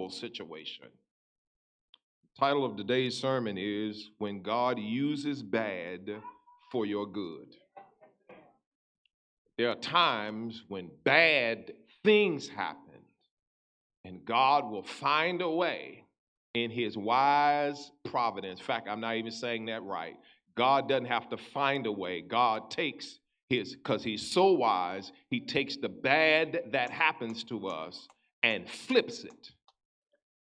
difficult situation. The title of today's sermon is When God Uses Bad for Your Good. There are times when bad things happen, and God will find a way in his wise providence. In fact, I'm not even saying that right. God doesn't have to find a way. God takes because he's so wise, he takes the bad that happens to us and flips it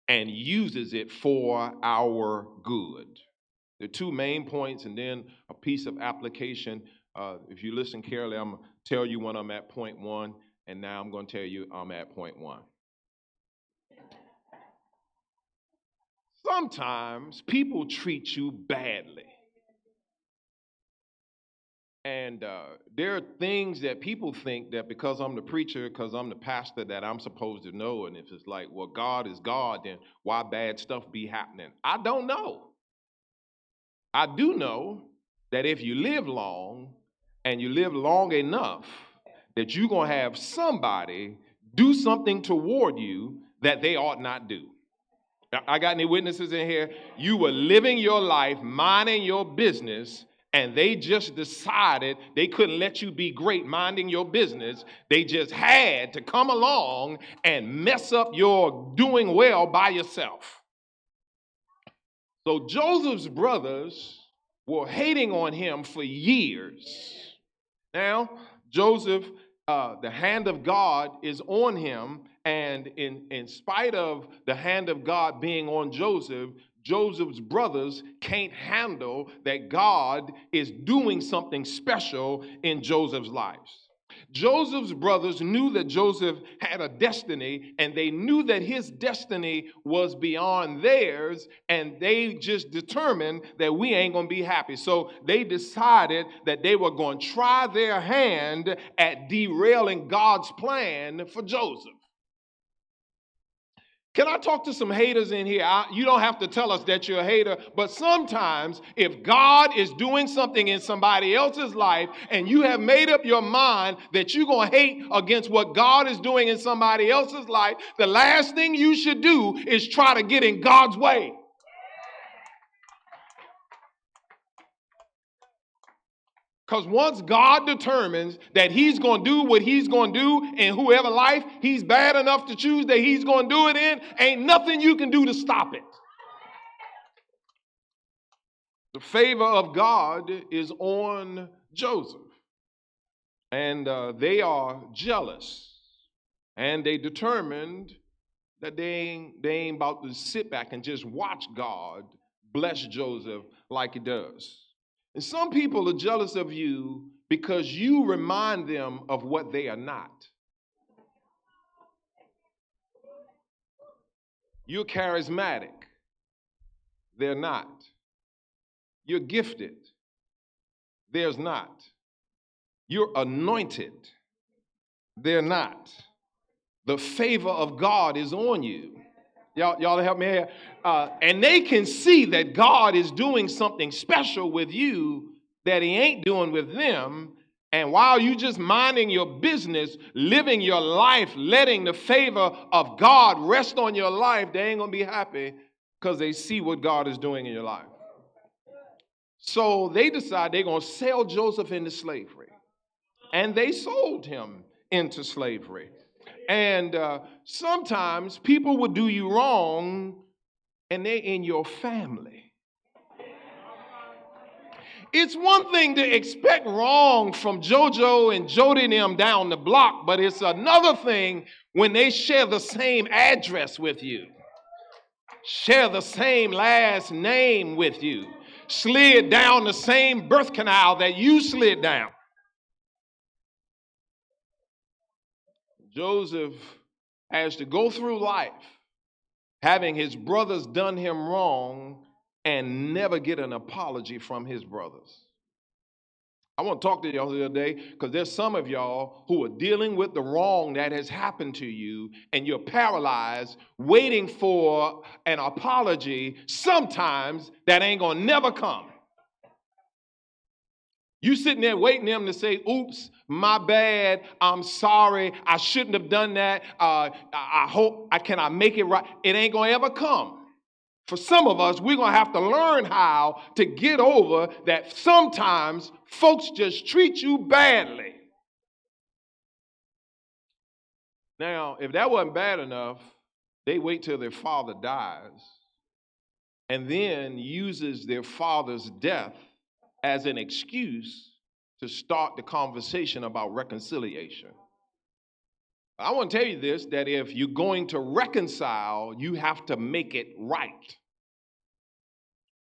and uses it for our good. The two main points and then a piece of application. If you listen carefully, I'm going to tell you when I'm at point one, and now I'm going to tell you I'm at point one. Sometimes people treat you badly. And there are things that people think that because I'm the preacher, because I'm the pastor, that I'm supposed to know. And if it's like, well, God is God, then why bad stuff be happening? I don't know. I do know that if you live long and you live long enough, that you're going to have somebody do something toward you that they ought not do. I got any witnesses in here? You were living your life, minding your business, and they just decided they couldn't let you be great minding your business. They just had to come along and mess up your doing well by yourself. So Joseph's brothers were hating on him for years. Now, Joseph, the hand of God is on him, and in spite of the hand of God being on Joseph, Joseph's brothers can't handle that God is doing something special in Joseph's life. Joseph's brothers knew that Joseph had a destiny, and they knew that his destiny was beyond theirs, and they just determined that we ain't going to be happy. So they decided that they were going to try their hand at derailing God's plan for Joseph. Can I talk to some haters in here? You don't have to tell us that you're a hater, but sometimes if God is doing something in somebody else's life and you have made up your mind that you're going to hate against what God is doing in somebody else's life, the last thing you should do is try to get in God's way. Because once God determines that he's going to do what he's going to do in whoever life he's bad enough to choose that he's going to do it in, ain't nothing you can do to stop it. The favor of God is on Joseph. And they are jealous. And they determined that they ain't about to sit back and just watch God bless Joseph like he does. And some people are jealous of you because you remind them of what they are not. You're charismatic. They're not. You're gifted. There's not. You're anointed. They're not. The favor of God is on you. Y'all help me here. And they can see that God is doing something special with you that he ain't doing with them. And while you just minding your business, living your life, letting the favor of God rest on your life, they ain't going to be happy because they see what God is doing in your life. So they decide they're going to sell Joseph into slavery. And they sold him into slavery. And sometimes people will do you wrong and they're in your family. It's one thing to expect wrong from JoJo and Jody and them down the block, but it's another thing when they share the same address with you, share the same last name with you, slid down the same birth canal that you slid down. Joseph has to go through life having his brothers done him wrong and never get an apology from his brothers. I want to talk to y'all the other day because there's some of y'all who are dealing with the wrong that has happened to you and you're paralyzed waiting for an apology sometimes that ain't going to never come. You sitting there waiting them to say, oops, my bad, I'm sorry, I shouldn't have done that, I hope, can I make it right? It ain't going to ever come. For some of us, we're going to have to learn how to get over that sometimes folks just treat you badly. Now, if that wasn't bad enough, they wait till their father dies and then uses their father's death as an excuse to start the conversation about reconciliation. I want to tell you this, that if you're going to reconcile, you have to make it right.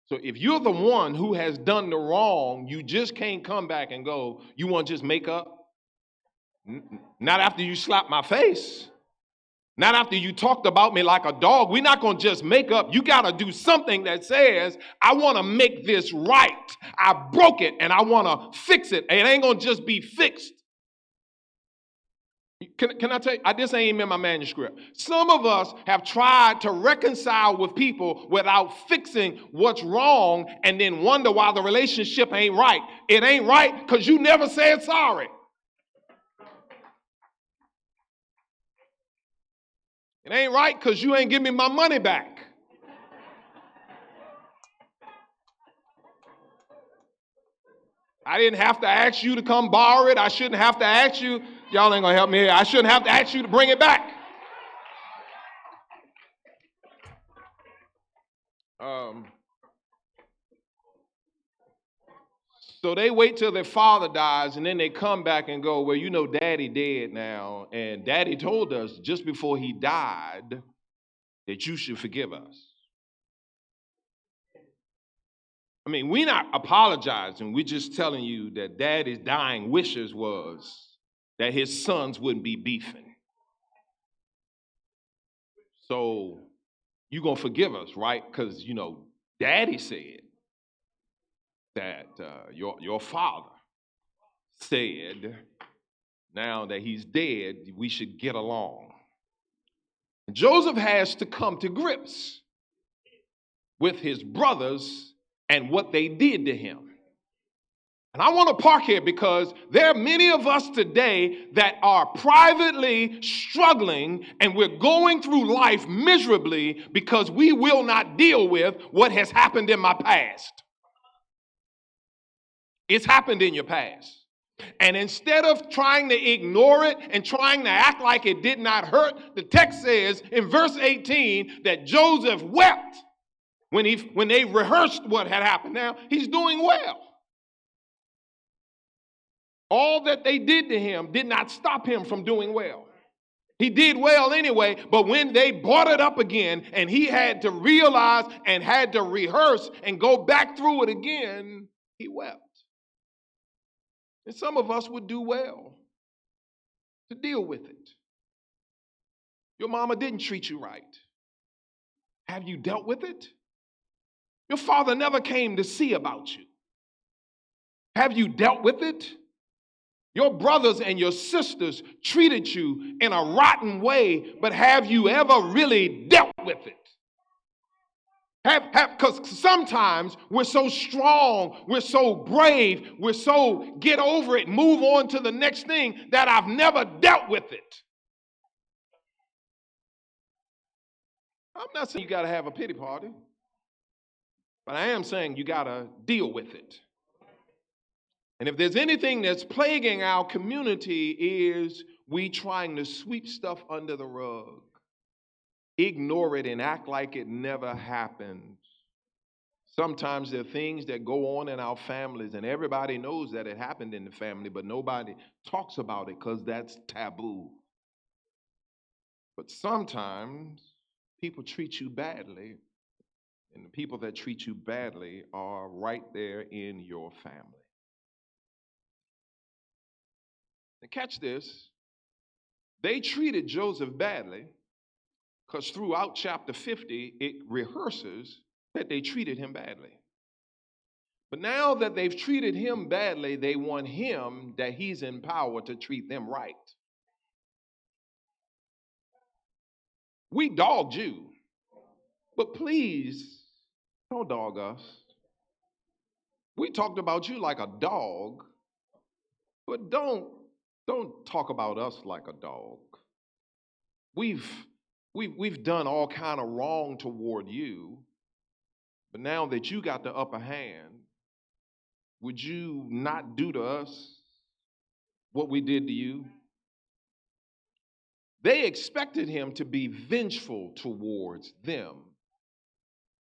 So if you're the one who has done the wrong, you just can't come back and go, you want to just make up? Not after you slap my face. Not after you talked about me like a dog. We're not going to just make up. You got to do something that says, I want to make this right. I broke it and I want to fix it. It ain't going to just be fixed. Can I tell you, this ain't even in my manuscript. Some of us have tried to reconcile with people without fixing what's wrong and then wonder why the relationship ain't right. It ain't right because you never said sorry. It ain't right because you ain't give me my money back. I didn't have to ask you to come borrow it. I shouldn't have to ask you. Y'all ain't going to help me here. I shouldn't have to ask you to bring it back. So they wait till their father dies, and then they come back and go, well, you know, daddy dead now, and daddy told us just before he died that you should forgive us. I mean, we're not apologizing. We're just telling you that daddy's dying wishes was that his sons wouldn't be beefing. So you're going to forgive us, right? Because, you know, daddy said that your father said now that he's dead, we should get along. Joseph has to come to grips with his brothers and what they did to him. And I want to park here because there are many of us today that are privately struggling and we're going through life miserably because we will not deal with what has happened in my past. It's happened in your past. And instead of trying to ignore it and trying to act like it did not hurt, the text says in verse 18 that Joseph wept when they rehearsed what had happened. Now, he's doing well. All that they did to him did not stop him from doing well. He did well anyway, but when they brought it up again and he had to realize and had to rehearse and go back through it again, he wept. And some of us would do well to deal with it. Your mama didn't treat you right. Have you dealt with it? Your father never came to see about you. Have you dealt with it? Your brothers and your sisters treated you in a rotten way, but have you ever really dealt with it? Because sometimes we're so strong, we're so brave, we're so get over it, move on to the next thing that I've never dealt with it. I'm not saying you got to have a pity party, but I am saying you got to deal with it. And if there's anything that's plaguing our community is we trying to sweep stuff under the rug, ignore it and act like it never happened. Sometimes there are things that go on in our families and everybody knows that it happened in the family, but nobody talks about it because that's taboo. But sometimes people treat you badly, and the people that treat you badly are right there in your family. Now catch this. They treated Joseph badly because throughout chapter 50, it rehearses that they treated him badly. But now that they've treated him badly, they want him, that he's in power, to treat them right. We dogged you, but please don't dog us. We talked about you like a dog, but don't talk about us like a dog. We've we've done all kind of wrong toward you, but now that you got the upper hand, would you not do to us what we did to you? They expected him to be vengeful towards them.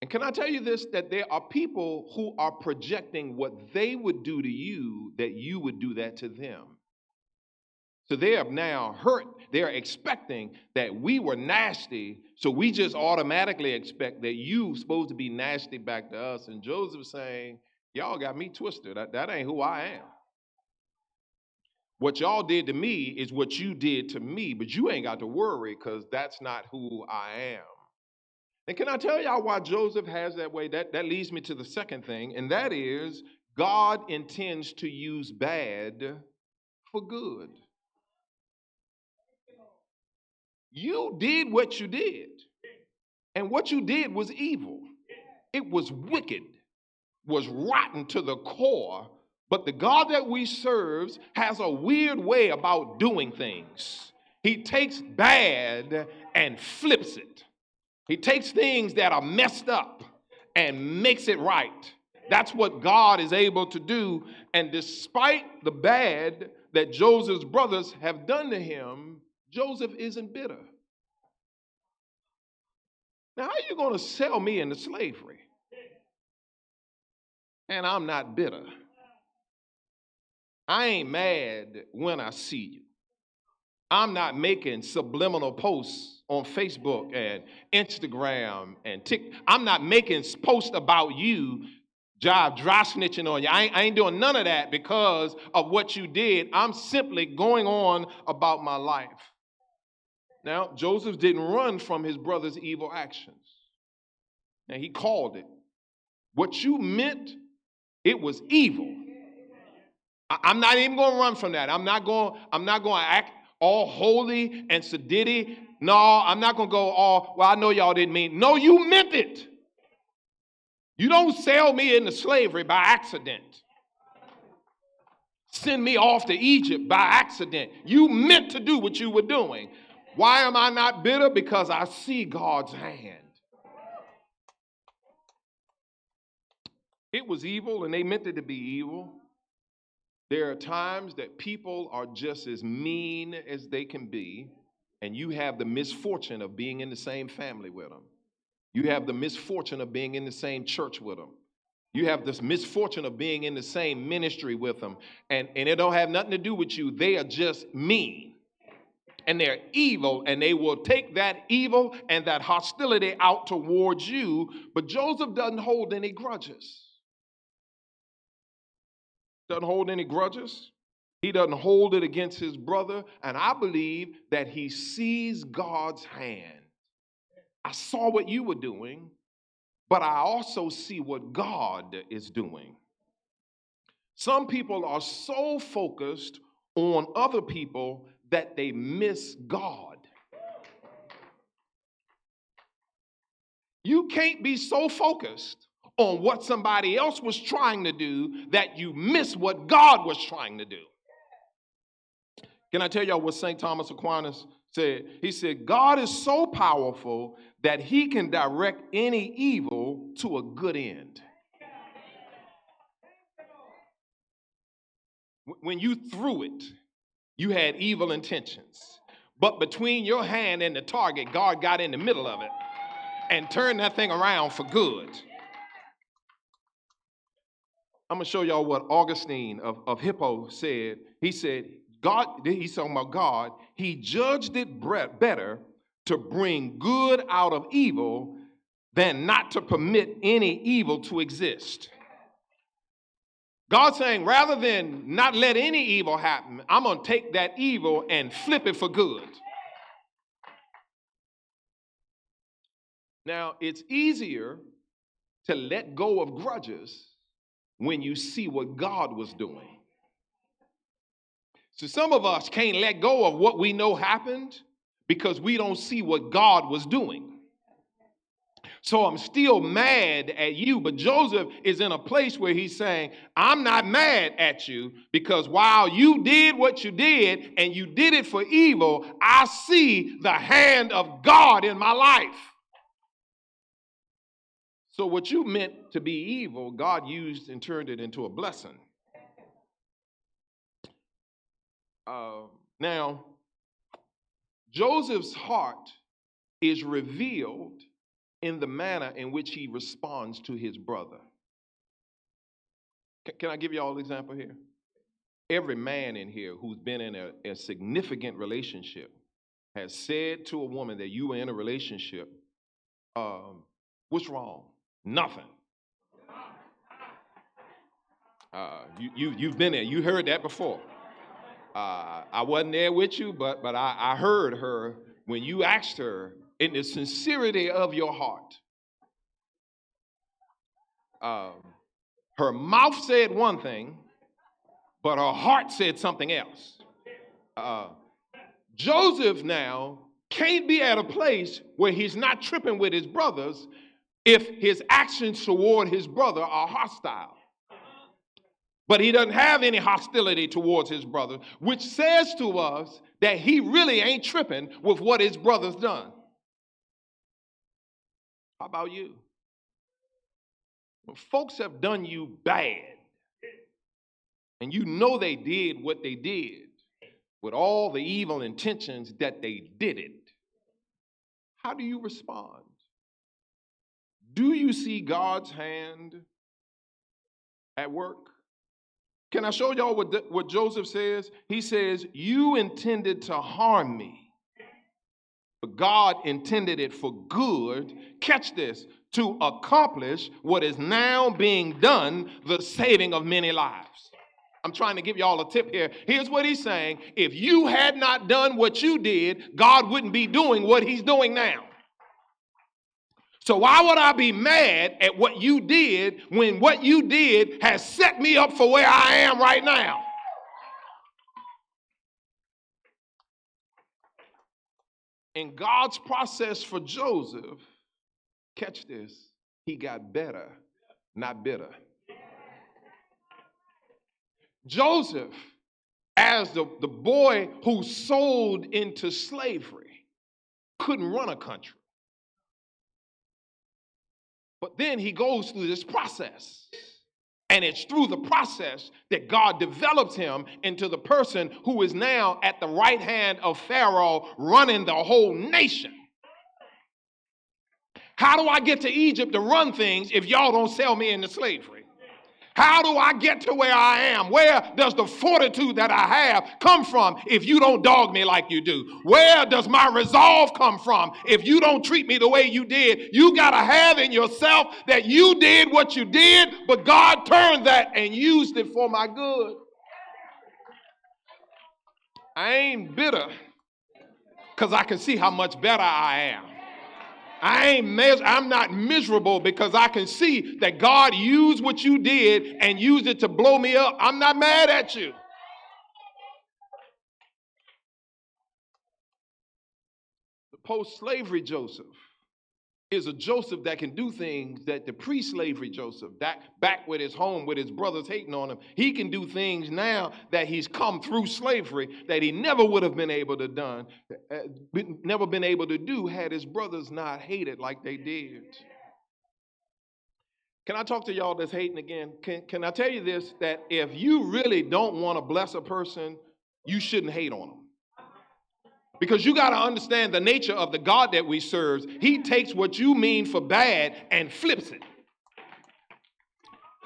And can I tell you this, that there are people who are projecting what they would do to you, that you would do that to them. So they have now hurt. They're expecting that we were nasty, so we just automatically expect that you supposed to be nasty back to us. And Joseph's saying, y'all got me twisted. That ain't who I am. What y'all did to me is what you did to me, but you ain't got to worry because that's not who I am. And can I tell y'all why Joseph has that way? That leads me to the second thing, and that is God intends to use bad for good. You did what you did, and what you did was evil. It was wicked, was rotten to the core. But the God that we serve has a weird way about doing things. He takes bad and flips it. He takes things that are messed up and makes it right. That's what God is able to do. And despite the bad that Joseph's brothers have done to him, Joseph isn't bitter. Now, how are you going to sell me into slavery? And I'm not bitter. I ain't mad when I see you. I'm not making subliminal posts on Facebook and Instagram and TikTok. I'm not making posts about you, dry snitching on you. I ain't doing none of that because of what you did. I'm simply going on about my life. Now, Joseph didn't run from his brother's evil actions. Now, he called it. What you meant, it was evil. I'm not even going to run from that. I'm not going to act all holy and sedity. No, I'm not going to go all, well, I know y'all didn't mean. No, you meant it. You don't sell me into slavery by accident. Send me off to Egypt by accident. You meant to do what you were doing. Why am I not bitter? Because I see God's hand. It was evil, and they meant it to be evil. There are times that people are just as mean as they can be, and you have the misfortune of being in the same family with them. You have the misfortune of being in the same church with them. You have this misfortune of being in the same ministry with them, and it don't have nothing to do with you. They are just mean, and they're evil, and they will take that evil and that hostility out towards you, but Joseph doesn't hold any grudges. Doesn't hold any grudges. He doesn't hold it against his brother. And I believe that he sees God's hand. I saw what you were doing, but I also see what God is doing. Some people are so focused on other people that they miss God. You can't be so focused on what somebody else was trying to do that you miss what God was trying to do. Can I tell y'all what St. Thomas Aquinas said? He said, God is so powerful that he can direct any evil to a good end. When you threw it, you had evil intentions. But between your hand and the target, God got in the middle of it and turned that thing around for good. I'm going to show y'all what Augustine of Hippo said. He said, God, he's talking about God, he judged it better to bring good out of evil than not to permit any evil to exist. God's saying, rather than not let any evil happen, I'm going to take that evil and flip it for good. Now, it's easier to let go of grudges when you see what God was doing. So some of us can't let go of what we know happened because we don't see what God was doing. So I'm still mad at you. But Joseph is in a place where he's saying, I'm not mad at you because while you did what you did and you did it for evil, I see the hand of God in my life. So what you meant to be evil, God used and turned it into a blessing. Now, Joseph's heart is revealed in the manner in which he responds to his brother. Can I give you all an example here? Every man in here who's been in a significant relationship has said to a woman that you were in a relationship, what's wrong? Nothing. You've been there. You heard that before. I wasn't there with you, but I heard her when you asked her in the sincerity of your heart. Her mouth said one thing, but her heart said something else. Joseph now can't be at a place where he's not tripping with his brothers if his actions toward his brother are hostile. But he doesn't have any hostility towards his brother, which says to us that he really ain't tripping with what his brother's done. How about you? When folks have done you bad, and you know they did what they did with all the evil intentions that they did it, how do you respond? Do you see God's hand at work? Can I show y'all what Joseph says? He says, you intended to harm me, but God intended it for good. Catch this, to accomplish what is now being done, the saving of many lives. I'm trying to give y'all a tip here. Here's what he's saying. If you had not done what you did, God wouldn't be doing what he's doing now. So why would I be mad at what you did when what you did has set me up for where I am right now? In God's process for Joseph, catch this, he got better, not bitter. Joseph, as the boy who sold into slavery, couldn't run a country. But then he goes through this process. And it's through the process that God develops him into the person who is now at the right hand of Pharaoh running the whole nation. How do I get to Egypt to run things if y'all don't sell me into slavery? How do I get to where I am? Where does the fortitude that I have come from if you don't dog me like you do? Where does my resolve come from if you don't treat me the way you did? You got to have in yourself that you did what you did, but God turned that and used it for my good. I ain't bitter because I can see how much better I am. I'm not miserable because I can see that God used what you did and used it to blow me up. I'm not mad at you. The post-slavery Joseph is a Joseph that can do things that the pre-slavery Joseph, back with his home, with his brothers hating on him, he can do things now that he's come through slavery that he never would have been able to do had his brothers not hated like they did. Can I talk to y'all that's hating again? Can I tell you this, that if you really don't want to bless a person, you shouldn't hate on them. Because you got to understand the nature of the God that we serve. He takes what you mean for bad and flips it.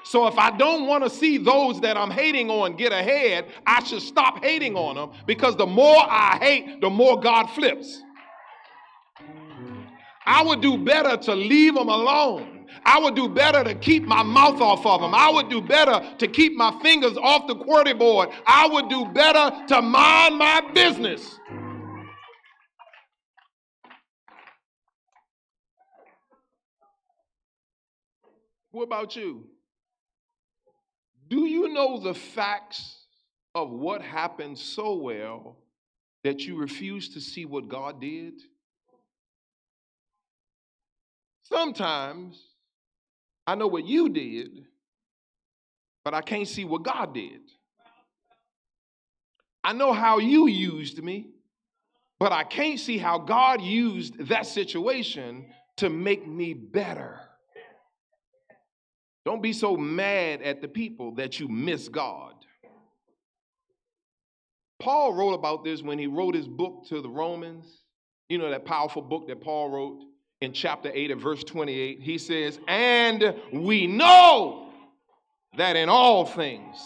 So if I don't want to see those that I'm hating on get ahead, I should stop hating on them, because the more I hate, the more God flips. I would do better to leave them alone. I would do better to keep my mouth off of them. I would do better to keep my fingers off the QWERTY board. I would do better to mind my business. What about you? Do you know the facts of what happened so well that you refuse to see what God did? Sometimes I know what you did, but I can't see what God did. I know how you used me, but I can't see how God used that situation to make me better. Don't be so mad at the people that you miss God. Paul wrote about this when he wrote his book to the Romans. You know, that powerful book that Paul wrote in chapter 8 and verse 28. He says, and we know that in all things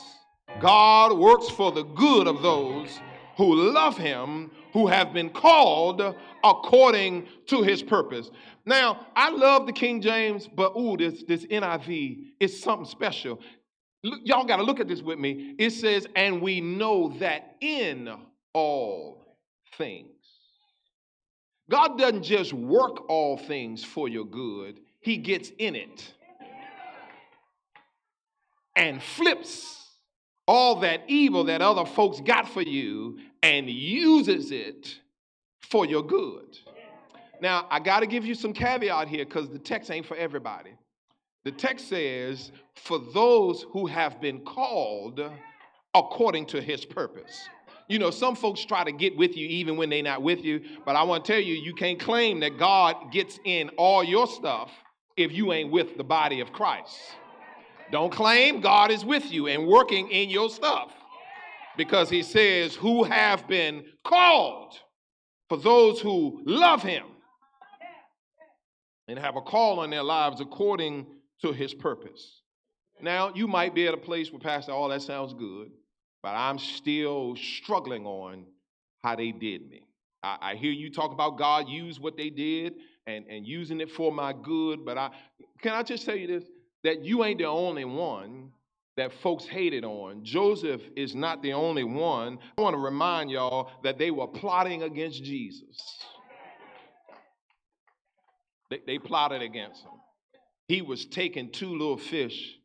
God works for the good of those who love him, who have been called according to his purpose. Now, I love the King James, but this NIV is something special. Look, y'all got to look at this with me. It says, and we know that in all things. God doesn't just work all things for your good. He gets in it and flips all that evil that other folks got for you and uses it for your good. Now, I got to give you some caveat here because the text ain't for everybody. The text says, for those who have been called according to his purpose. You know, some folks try to get with you even when they're not with you, but I want to tell you, you can't claim that God gets in all your stuff if you ain't with the body of Christ. Don't claim God is with you and working in your stuff, because he says, who have been called, for those who love him and have a call on their lives according to his purpose. Now, you might be at a place where, Pastor, all that sounds good, but I'm still struggling on how they did me. I hear you talk about God used what they did and using it for my good, but can I just tell you this? That you ain't the only one that folks hated on. Joseph is not the only one. I want to remind y'all that they were plotting against Jesus. They plotted against him. He was taking 2 little fish,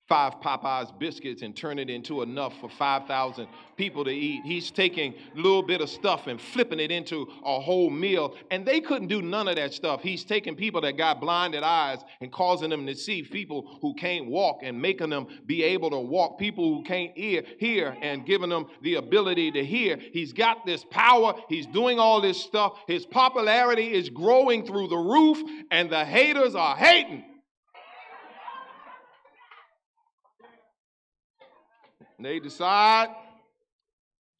5 Popeyes biscuits, and turning it into enough for 5,000 people to eat. He's taking a little bit of stuff and flipping it into a whole meal. And they couldn't do none of that stuff. He's taking people that got blinded eyes and causing them to see, people who can't walk and making them be able to walk, people who can't hear and giving them the ability to hear. He's got this power. He's doing all this stuff. His popularity is growing through the roof, and the haters are hating. They decide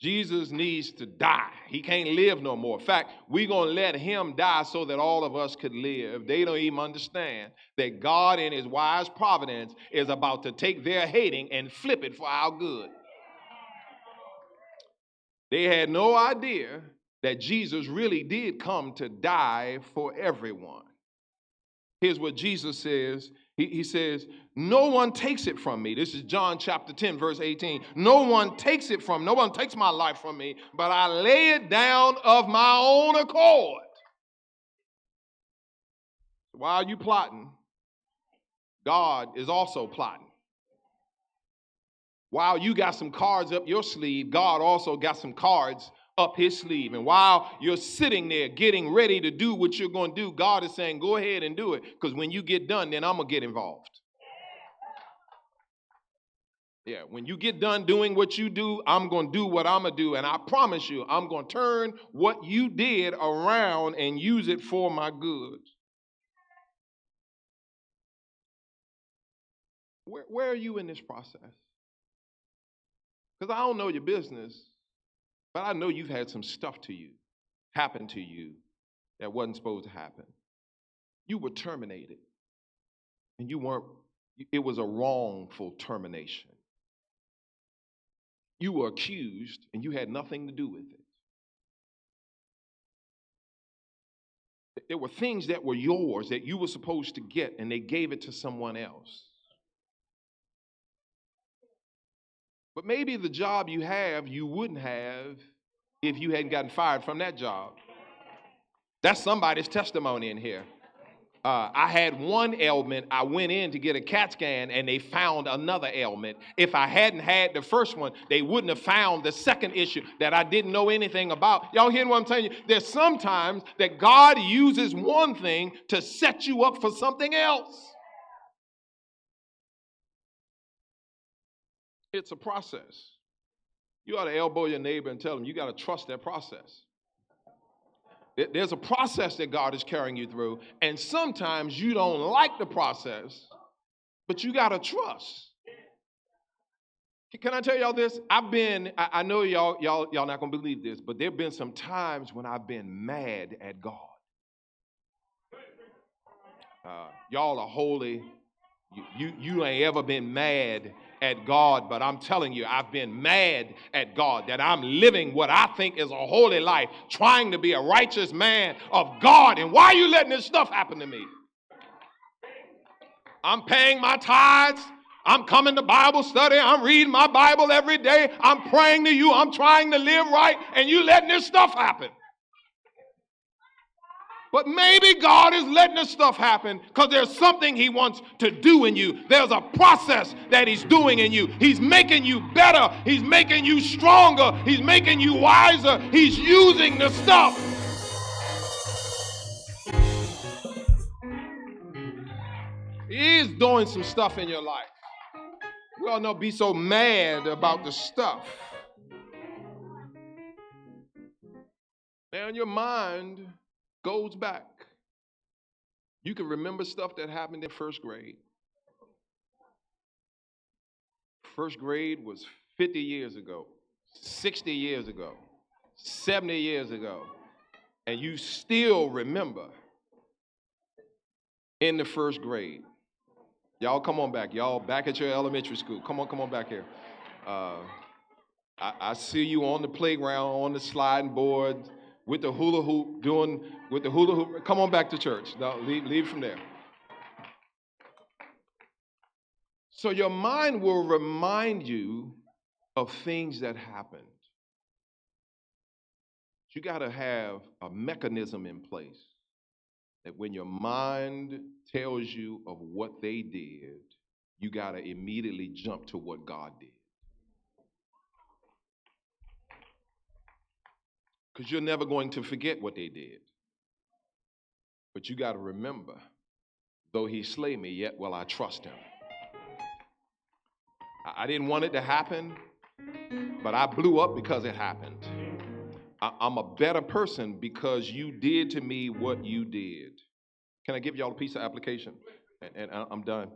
Jesus needs to die. He can't live no more. In fact, we're going to let him die so that all of us could live. They don't even understand that God in his wise providence is about to take their hating and flip it for our good. They had no idea that Jesus really did come to die for everyone. Here's what Jesus says. He says, no one takes it from me. This is John chapter 10, verse 18. No one takes my life from me, but I lay it down of my own accord. While you plotting, God is also plotting. While you got some cards up your sleeve, God also got some cards up his sleeve. And while you're sitting there getting ready to do what you're going to do, God is saying, go ahead and do it, because when you get done, then I'm going to get involved. Yeah, when you get done doing what you do, I'm going to do what I'm going to do. And I promise you, I'm going to turn what you did around and use it for my good. Where are you in this process? Because I don't know your business, but I know you've had some stuff to you happen to you that wasn't supposed to happen. You were terminated, and it was a wrongful termination. You were accused, and you had nothing to do with it. There were things that were yours that you were supposed to get, and they gave it to someone else. But maybe the job you have, you wouldn't have if you hadn't gotten fired from that job. That's somebody's testimony in here. I had one ailment. I went in to get a CAT scan and they found another ailment. If I hadn't had the first one, they wouldn't have found the second issue that I didn't know anything about. Y'all hear what I'm telling you? There's sometimes that God uses one thing to set you up for something else. It's a process. You ought to elbow your neighbor and tell him you got to trust that process. There's a process that God is carrying you through, and sometimes you don't like the process, but you got to trust. Can I tell y'all this? I know y'all not going to believe this, but there have been some times when I've been mad at God. Y'all are holy. You ain't ever been mad at God, but I'm telling you, I've been mad at God that I'm living what I think is a holy life, trying to be a righteous man of God. And why are you letting this stuff happen to me? I'm paying my tithes. I'm coming to Bible study. I'm reading my Bible every day. I'm praying to you. I'm trying to live right, and you letting this stuff happen. But maybe God is letting this stuff happen because there's something he wants to do in you. There's a process that he's doing in you. He's making you better. He's making you stronger. He's making you wiser. He's using the stuff. He is doing some stuff in your life. We all not be so mad about the stuff. And your mind goes back. You can remember stuff that happened in first grade. First grade was 50 years ago, 60 years ago, 70 years ago. And you still remember in the first grade. Y'all come on back. Y'all back at your elementary school. Come on back here. I see you on the playground, on the sliding board, with the hula hoop, Come on back to church. No, leave from there. So your mind will remind you of things that happened. You got to have a mechanism in place that when your mind tells you of what they did, you got to immediately jump to what God did. Because you're never going to forget what they did. But you got to remember, though he slay me, yet will I trust him. I didn't want it to happen, but I blew up because it happened. I'm a better person because you did to me what you did. Can I give y'all a piece of application? And I'm done.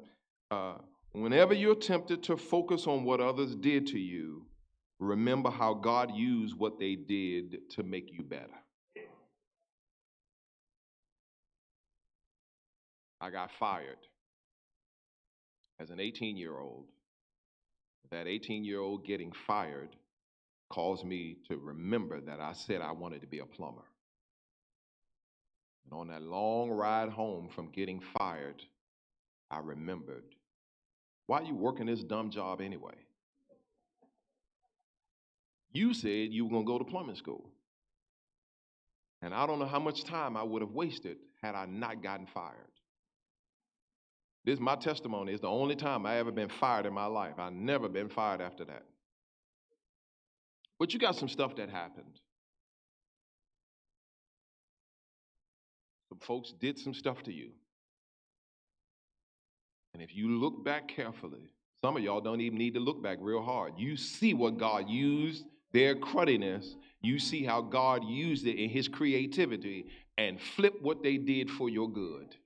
Whenever you're tempted to focus on what others did to you, remember how God used what they did to make you better. I got fired as an 18-year-old. That 18-year-old getting fired caused me to remember that I said I wanted to be a plumber. And on that long ride home from getting fired, I remembered, why are you working this dumb job anyway? You said you were going to go to plumbing school. And I don't know how much time I would have wasted had I not gotten fired. This is my testimony. It's the only time I ever been fired in my life. I've never been fired after that. But you got some stuff that happened. Some folks did some stuff to you. And if you look back carefully, some of y'all don't even need to look back real hard. You see what God used, their cruddiness. You see how God used it in his creativity and flip what they did for your good.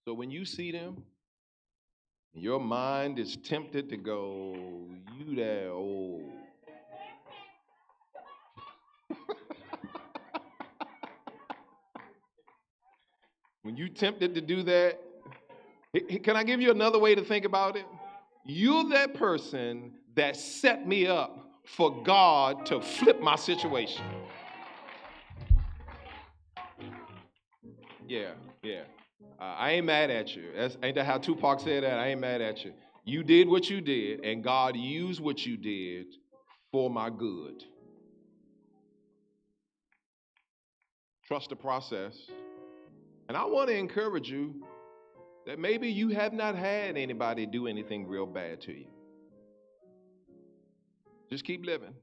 So when you see them, your mind is tempted to go, you that old. When you tempted to do that, can I give you another way to think about it? You're that person that set me up for God to flip my situation. Yeah. I ain't mad at you. Ain't that how Tupac said that? I ain't mad at you. You did what you did, and God used what you did for my good. Trust the process. And I want to encourage you that maybe you have not had anybody do anything real bad to you. Just keep living.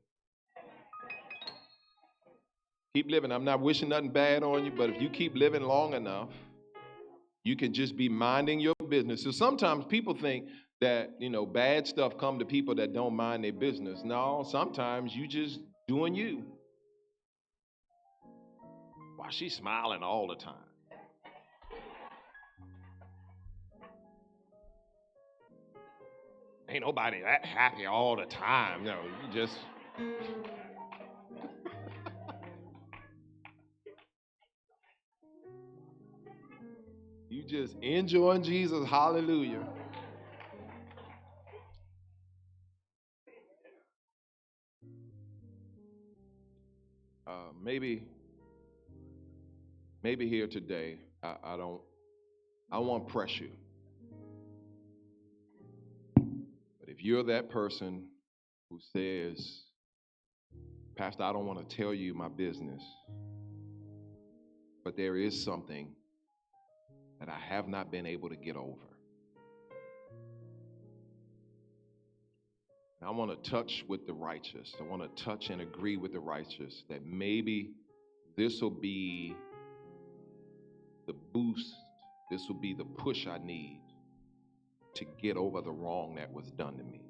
Keep living. I'm not wishing nothing bad on you, but if you keep living long enough, you can just be minding your business. So sometimes people think that, bad stuff come to people that don't mind their business. No, sometimes you just doing you. Why she's smiling all the time? Ain't nobody that happy all the time. No, you just enjoying Jesus. Hallelujah. Maybe here today, I won't press you. But if you're that person who says, Pastor, I don't want to tell you my business, but there is something that I have not been able to get over. And I want to touch with the righteous. I want to touch and agree with the righteous that maybe this will be the boost, this will be the push I need to get over the wrong that was done to me.